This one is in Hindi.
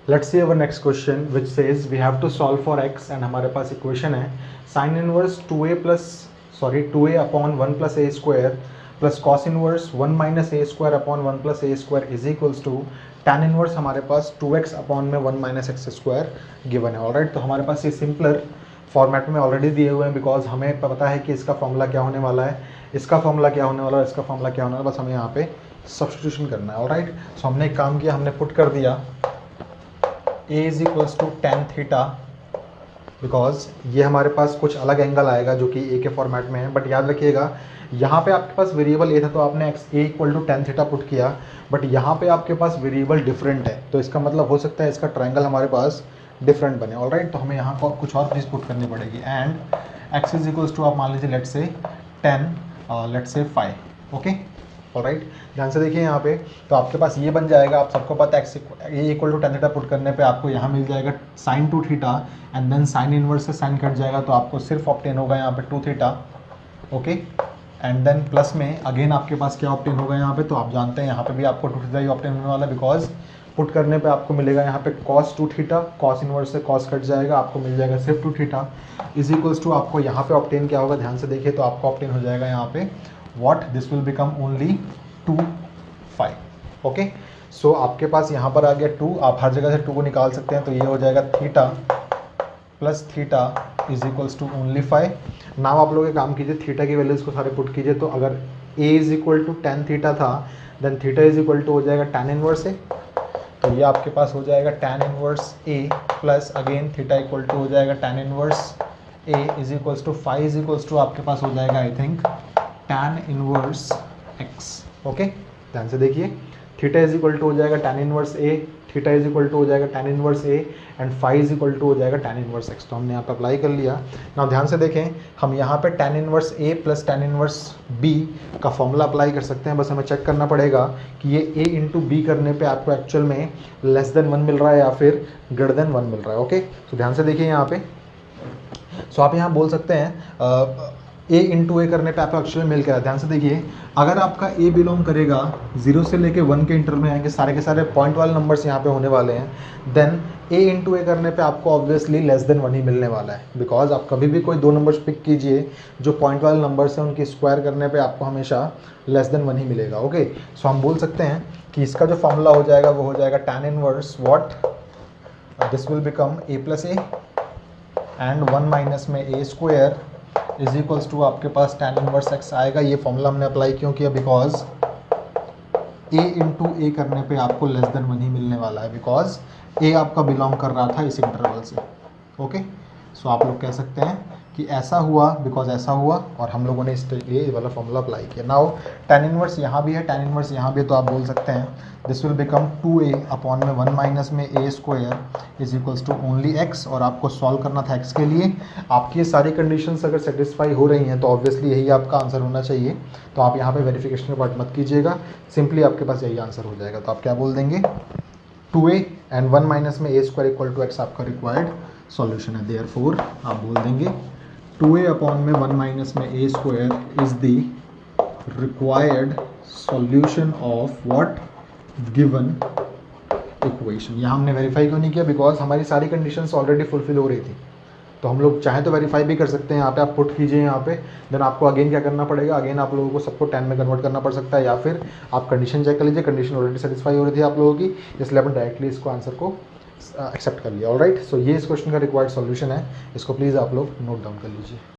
Let's see our next question which says we have to solve for x and हमारे पास इक्वेशन है sine inverse 2a upon 1 plus a square plus cos inverse 1 minus a square upon 1 plus a square is equals to tan inverse हमारे पास 2x अपॉन में 1 माइनस एक्स स्क्वायर गिवन है। ऑलराइट, तो हमारे पास ये सिंपलर फॉर्मेट में ऑलरेडी दिए हुए हैं बिकॉज हमें पता है कि इसका फॉर्मूला क्या होने वाला है, इसका फॉर्मूला क्या होने वाला है, इसका फॉर्मूला क्या होने वाला है, बस हमें यहाँ पे सब्स्टिट्यूशन करना है। ऑलराइट, सो हमने एक काम किया, हमने पुट कर दिया a is equals to tan theta because ये हमारे पास कुछ अलग एंगल आएगा जो कि a के फॉर्मेट में है, बट याद रखिएगा यहाँ पे आपके पास वेरिएबल a था तो आपने a equal to tan theta put किया, बट यहाँ पे आपके पास वेरिएबल डिफरेंट है तो इसका मतलब हो सकता है इसका ट्रायंगल हमारे पास डिफरेंट बने। ऑलराइट, तो हमें यहाँ पर कुछ और चीज़ पुट करनी पड़ेगी and x is equals to आप मान लीजिए let's say 10 let's say 5। Okay, alright, ध्यान से देखिए यहाँ पे, तो आपके पास ये बन जाएगा, आप सबको पता है a equal to tan theta put करने पे आपको यहाँ मिल जाएगा sine 2 theta and then sine inverse से साइन कट जाएगा तो आपको सिर्फ ऑब्टेन होगा यहाँ पे 2 theta. Okay, and then plus में अगेन आपके पास क्या ऑब्टेन होगा यहाँ पे, तो आप जानते हैं यहाँ पे भी आपको 2 थीटा ही ऑब्टेन होने वाला है बिकॉज पुट करने पे आपको मिलेगा यहाँ पे cos 2 थीटा, cos इनवर्स से cos कट जाएगा, आपको मिल जाएगा सिर्फ 2 थीटा इज इक्वल्स टू आपको यहाँ पे ऑब्टेन क्या होगा, ध्यान से देखिए, तो आपको ऑब्टेन हो जाएगा यहाँ पे what, this will become only 2 5। Okay, so आपके पास यहाँ पर आ गया 2, आप हर जगह से 2 को निकाल सकते हैं तो ये हो जाएगा theta plus theta is equals to only 5। Now आप लोग एक काम कीजिए, थीटा की वैल्यूज़ को सारे पुट कीजिए, तो अगर a is equal to tan theta था then theta is equal to हो जाएगा tan इनवर्स ए, तो ये आपके पास हो जाएगा tan inverse a plus again theta equal to हो जाएगा tan inverse a is equals to 5 is equals to आपके पास हो जाएगा I think tan inverse x। Okay, ध्यान से देखिए, थीटा इज इक्वल टू हो जाएगा tan inverse a, theta is equal to हो जाएगा tan इनवर्स a एंड 5 इज इक्वल टू हो जाएगा tan इनवर्स x, तो हमने यहाँ पे अप्लाई कर लिया। नाउ ध्यान से देखें, हम यहाँ पे tan inverse a plus tan inverse b का फॉर्मूला अप्लाई कर सकते हैं, बस हमें चेक करना पड़ेगा कि ये a इंटू बी करने पे आपको एक्चुअल में लेस देन 1 मिल रहा है या फिर ग्रेटर देन 1 मिल रहा है। ओके, तो ध्यान से देखिए यहाँ पे, सो आप यहाँ बोल सकते हैं a इंटू ए करने पे आपको एक्चुअली मिल गया। ध्यान से देखिए, अगर आपका a बिलोंग करेगा 0 से लेके 1 के इंटर में आएंगे, सारे के सारे पॉइंट वाले नंबर्स यहाँ पे होने वाले हैं, देन a इंटू ए करने पे आपको ऑब्वियसली लेस देन 1 ही मिलने वाला है बिकॉज आप कभी भी कोई दो नंबर्स पिक कीजिए जो पॉइंट वाले नंबर्स हैं उनकी स्क्वायर करने पर आपको हमेशा लेस देन 1 ही मिलेगा। ओके, सो हम बोल सकते हैं कि इसका जो फॉर्मूला हो जाएगा वो हो जाएगा tan inverse what, this will become a plus a and 1 minus में a square is equals to आपके पास tan इनवर्स x आएगा। ये फॉर्मूला हमने अप्लाई क्यों किया, बिकॉज a इंटू ए करने पे आपको लेस देन 1 ही मिलने वाला है बिकॉज a आपका बिलोंग कर रहा था इस इंटरवल से। ओके, सो आप लोग कह सकते हैं कि ऐसा हुआ बिकॉज ऐसा हुआ और हम लोगों ने इसके लिए ये वाला फॉर्मूला अप्लाई किया। नाउ tan इनवर्स यहाँ भी है, tan इनवर्स यहाँ भी है, तो आप बोल सकते हैं this will become 2a upon में 1 माइनस में a square is equals to only x, और आपको सॉल्व करना था x के लिए। आपकी ये सारी कंडीशंस अगर सेटिस्फाई हो रही हैं तो ऑब्वियसली यही आपका आंसर होना चाहिए, तो आप यहाँ पे वेरिफिकेशन का पार्ट मत कीजिएगा, सिंपली आपके पास यही आंसर हो जाएगा। तो आप क्या बोल देंगे, 2a एंड 1 माइनस में a square equal to x आपका रिक्वायर्ड सॉल्यूशन है। देयरफॉर आप बोल देंगे 2a अपॉन में 1 माइनस में a square is the required solution of what given equation. यहाँ हमने वेरीफाई क्यों नहीं किया, बिकॉज हमारी सारी कंडीशंस ऑलरेडी फुलफिल हो रही थी, तो हम लोग चाहे तो वेरीफाई भी कर सकते हैं। यहाँ पे आप पुट कीजिए यहाँ पे, देन आपको अगेन क्या करना पड़ेगा, अगेन आप लोगों को सबको 10 में कन्वर्ट करना पड़ सकता है, या फिर आप कंडीशन चेक कर लीजिए, कंडीशन ऑलरेडी सेटिस्फाई हो रही थी आप लोगों की, इसलिए आपने डायरेक्टली इसको आंसर को एक्सेप्ट कर लिया। ऑलराइट, सो ये इस क्वेश्चन का रिक्वायर्ड सॉल्यूशन है, इसको प्लीज़ आप लोग नोट डाउन कर लीजिए।